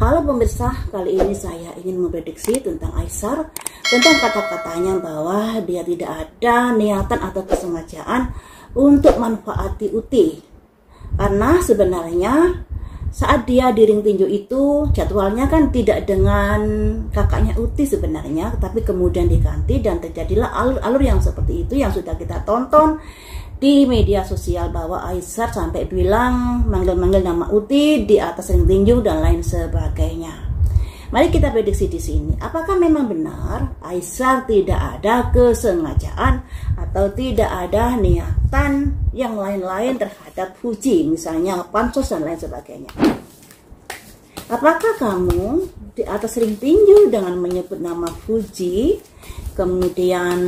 Halo pemirsa, kali ini saya ingin memprediksi tentang Aisar, tentang kata-katanya bahwa dia tidak ada niatan atau kesengajaan untuk manfaati Uti. Karena sebenarnya saat dia di ring tinju itu jadwalnya kan tidak dengan kakaknya Uti sebenarnya, tapi kemudian diganti dan terjadilah alur-alur yang seperti itu yang sudah kita tonton di media sosial, bahwa Aisar sampai bilang manggil-manggil nama Uti di atas ring tinju dan lain sebagainya. Mari kita prediksi di sini, apakah memang benar Aisar tidak ada kesengajaan atau tidak ada niatan yang lain-lain terhadap Fuji, misalnya pansos dan lain sebagainya. Apakah kamu di atas ring tinju dengan menyebut nama Fuji, kemudian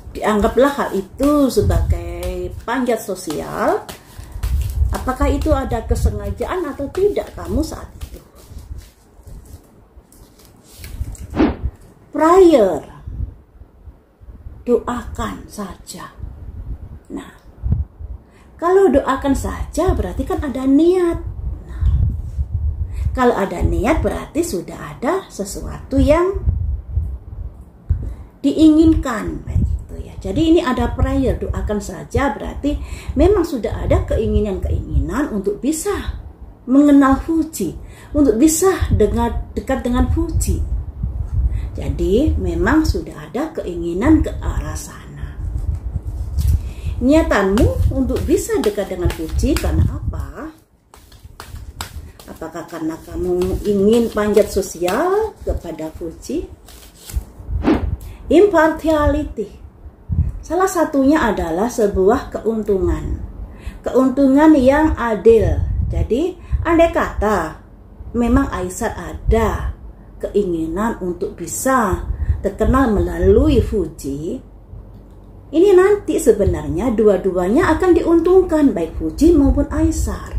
dianggaplah hal itu sebagai panjat sosial? Apakah itu ada kesengajaan atau tidak kamu saat itu? Prayer, doakan saja. Nah, kalau doakan saja berarti kan ada niat. Nah, kalau ada niat berarti sudah ada sesuatu yang diinginkan. Jadi ini ada prayer, doakan saja berarti memang sudah ada keinginan-keinginan untuk bisa mengenal Fuji, untuk bisa dekat dengan Fuji. Jadi memang sudah ada keinginan ke arah sana. Niatanmu untuk bisa dekat dengan Fuji karena apa? Apakah karena kamu ingin panjat sosial kepada Fuji? Impartiality. Salah satunya adalah sebuah keuntungan. Keuntungan yang adil. Jadi, andai kata memang Aisar ada keinginan untuk bisa terkenal melalui Fuji, ini nanti sebenarnya dua-duanya akan diuntungkan, baik Fuji maupun Aisar.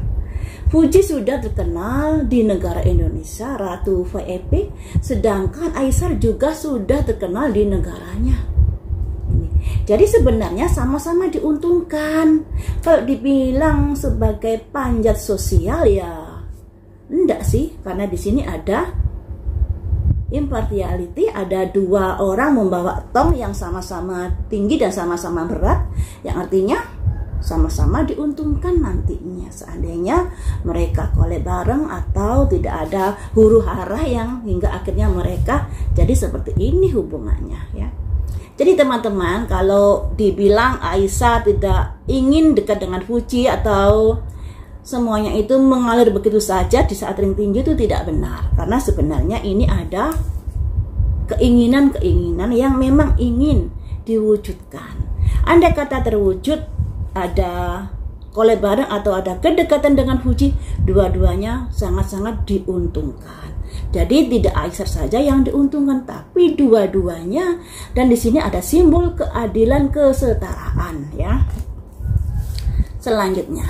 Fuji sudah terkenal di negara Indonesia, Ratu VIP, sedangkan Aisar juga sudah terkenal di negaranya. Jadi sebenarnya sama-sama diuntungkan. Kalau dibilang sebagai panjat sosial ya enggak sih, karena di sini ada impartiality, ada dua orang membawa tong yang sama-sama tinggi dan sama-sama berat, yang artinya sama-sama diuntungkan nantinya seandainya mereka collab bareng atau tidak ada huru hara yang hingga akhirnya mereka jadi seperti ini hubungannya ya. Jadi teman-teman, kalau dibilang Aisar tidak ingin dekat dengan Fuji atau semuanya itu mengalir begitu saja di saat ring tinju, itu tidak benar. Karena sebenarnya ini ada keinginan-keinginan yang memang ingin diwujudkan. Andai kata terwujud, ada collab bareng atau ada kedekatan dengan Fuji, dua-duanya sangat-sangat diuntungkan. Jadi tidak Aisar saja yang diuntungkan, tapi dua-duanya. Dan di sini ada simbol keadilan, kesetaraan ya. Selanjutnya,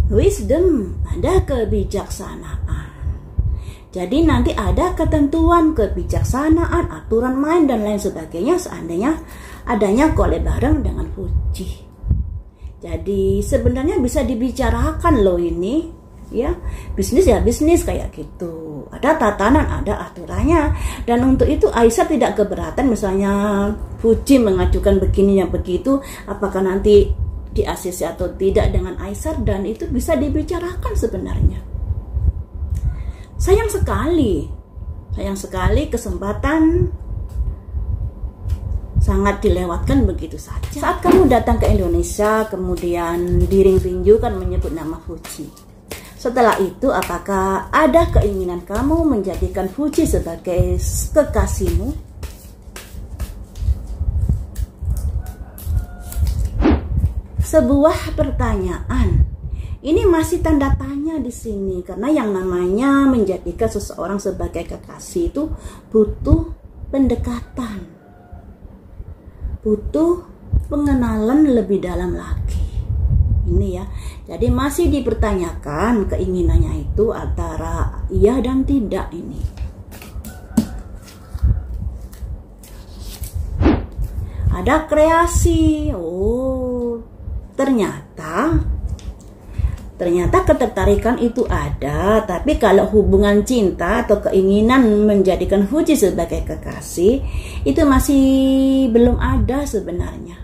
wisdom, ada kebijaksanaan. Jadi nanti ada ketentuan kebijaksanaan, aturan main dan lain sebagainya seandainya adanya collab bareng dengan Fuji. Jadi sebenarnya bisa dibicarakan loh ini ya, bisnis ya bisnis kayak gitu, ada tatanan, ada aturannya. Dan untuk itu Aisar tidak keberatan misalnya Fuji mengajukan begininya begitu, apakah nanti di ACC atau tidak dengan Aisar, dan itu bisa dibicarakan sebenarnya. Sayang sekali kesempatan sangat dilewatkan begitu saja. Saat kamu datang ke Indonesia, kemudian di ring tinju kan menyebut nama Fuji. Setelah itu, apakah ada keinginan kamu menjadikan Fuji sebagai kekasihmu? Sebuah pertanyaan. Ini masih tanda tanya di sini, karena yang namanya menjadikan seseorang sebagai kekasih itu butuh pendekatan, butuh pengenalan lebih dalam lagi. Ini ya. Jadi masih dipertanyakan keinginannya itu antara iya dan tidak ini. Ada kreasi. Oh, ternyata ketertarikan itu ada, tapi kalau hubungan cinta atau keinginan menjadikan Fuji sebagai kekasih itu masih belum ada sebenarnya.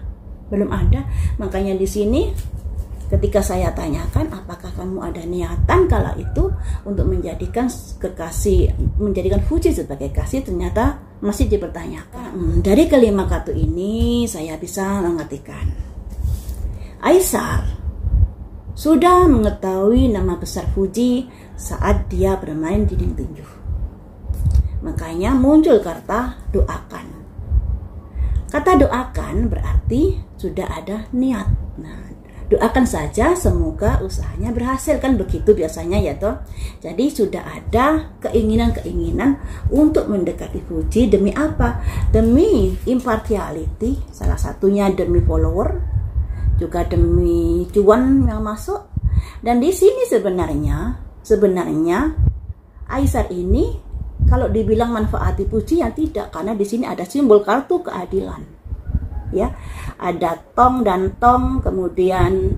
Belum ada. Makanya di sini ketika saya tanyakan apakah kamu ada niatan kala itu untuk menjadikan kekasih, menjadikan Fuji sebagai kasih, ternyata masih dipertanyakan. Dari kelima kartu ini saya bisa mengartikan Aisar sudah mengetahui nama besar Fuji saat dia bermain dinding tinju. Makanya muncul kata doakan. Kata doakan berarti sudah ada niat. Nah, doakan saja semoga usahanya berhasil, kan begitu biasanya ya toh. Jadi sudah ada keinginan-keinginan untuk mendekati Fuji. Demi apa? Demi impartiality, salah satunya demi follower, juga demi cuan yang masuk. Dan di sini sebenarnya Aisar ini kalau dibilang manfaati Fuji ya tidak, karena di sini ada simbol kartu keadilan. Ya, ada tong dan tong, kemudian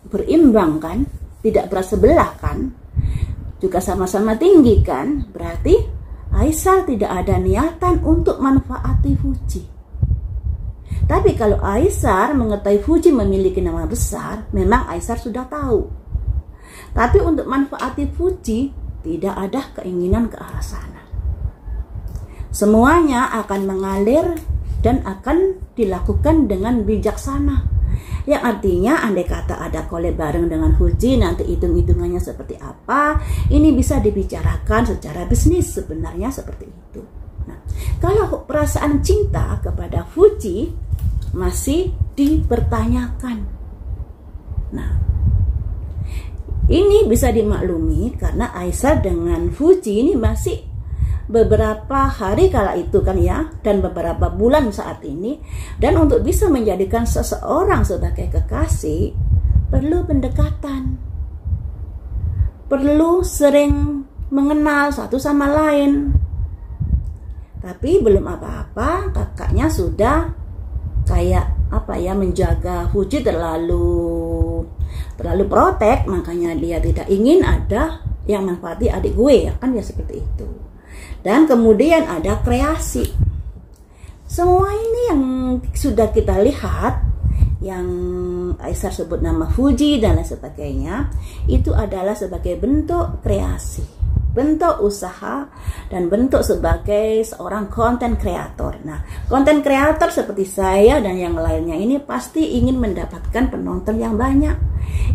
berimbang kan, tidak bersebelah kan, juga sama-sama tinggi kan, berarti Aisar tidak ada niatan untuk manfaati Fuji. Tapi kalau Aisar mengetahui Fuji memiliki nama besar, memang Aisar sudah tahu. Tapi untuk manfaati Fuji tidak ada keinginan ke arah sana. Semuanya akan mengalir dan akan dilakukan dengan bijaksana. Yang artinya andai kata ada collab bareng dengan Fuji, nanti hitung-hitungannya seperti apa, ini bisa dibicarakan secara bisnis, sebenarnya seperti itu. Nah, kalau perasaan cinta kepada Fuji masih dipertanyakan. Nah, ini bisa dimaklumi karena Aisar dengan Fuji ini masih beberapa hari kala itu kan ya, dan beberapa bulan saat ini. Dan untuk bisa menjadikan seseorang sebagai kekasih perlu pendekatan, perlu sering mengenal satu sama lain. Tapi belum apa-apa, kakaknya sudah kayak apa ya, menjaga Fuji terlalu protek, makanya dia tidak ingin ada yang manfaati adik gue, ya kan, ya seperti itu. Dan kemudian ada kreasi. Semua ini yang sudah kita lihat, yang Aisar sebut nama Fuji dan lain sebagainya, itu adalah sebagai bentuk kreasi, bentuk usaha, dan bentuk sebagai seorang konten kreator. Nah, konten kreator seperti saya dan yang lainnya ini pasti ingin mendapatkan penonton yang banyak,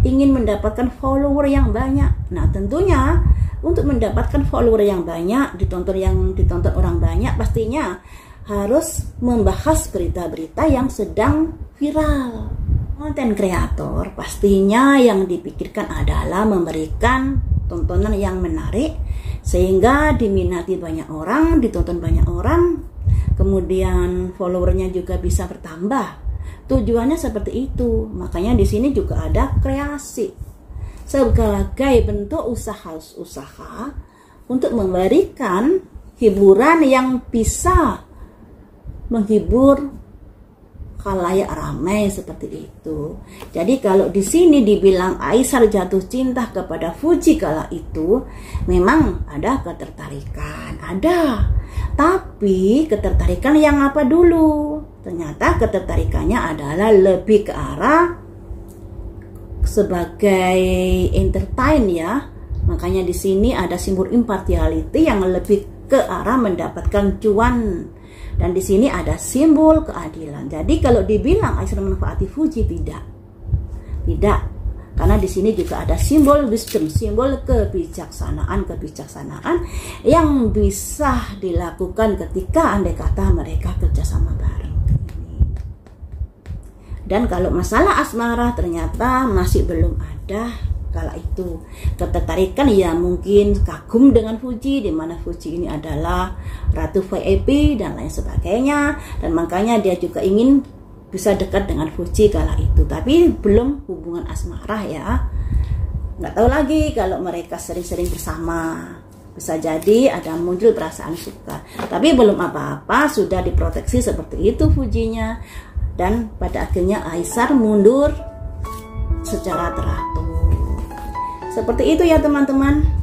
ingin mendapatkan follower yang banyak. Nah, tentunya untuk mendapatkan follower yang banyak, ditonton orang banyak, pastinya harus membahas berita-berita yang sedang viral. Konten kreator pastinya yang dipikirkan adalah memberikan tontonan yang menarik sehingga diminati banyak orang, ditonton banyak orang, kemudian followernya juga bisa bertambah. Tujuannya seperti itu. Makanya di sini juga ada kreasi sebagai bentuk usaha untuk memberikan hiburan yang bisa menghibur khalayak ramai seperti itu. Jadi kalau di sini dibilang Aisar jatuh cinta kepada Fuji kala itu, memang ada ketertarikan, ada. Tapi ketertarikan yang apa dulu? Ternyata ketertarikannya adalah lebih ke arah sebagai entertain ya. Makanya di sini ada simbol impartiality yang lebih ke arah mendapatkan cuan. Dan di sini ada simbol keadilan. Jadi kalau dibilang Aisar manfaati Fuji, tidak. Karena di sini juga ada simbol wisdom, simbol kebijaksanaan yang bisa dilakukan ketika andai kata mereka kerjasama bareng. Dan kalau masalah asmara ternyata masih belum ada kala itu. Ketertarikan ya mungkin kagum dengan Fuji, di mana Fuji ini adalah ratu VIP dan lain sebagainya, dan makanya dia juga ingin bisa dekat dengan Fuji kala itu. Tapi belum hubungan asmara ya. Nggak tahu lagi kalau mereka sering-sering bersama. Bisa jadi ada muncul perasaan suka. Tapi belum apa-apa, sudah diproteksi seperti itu Fujinya. Dan pada akhirnya Aisar mundur secara teratur. Seperti itu ya teman-teman.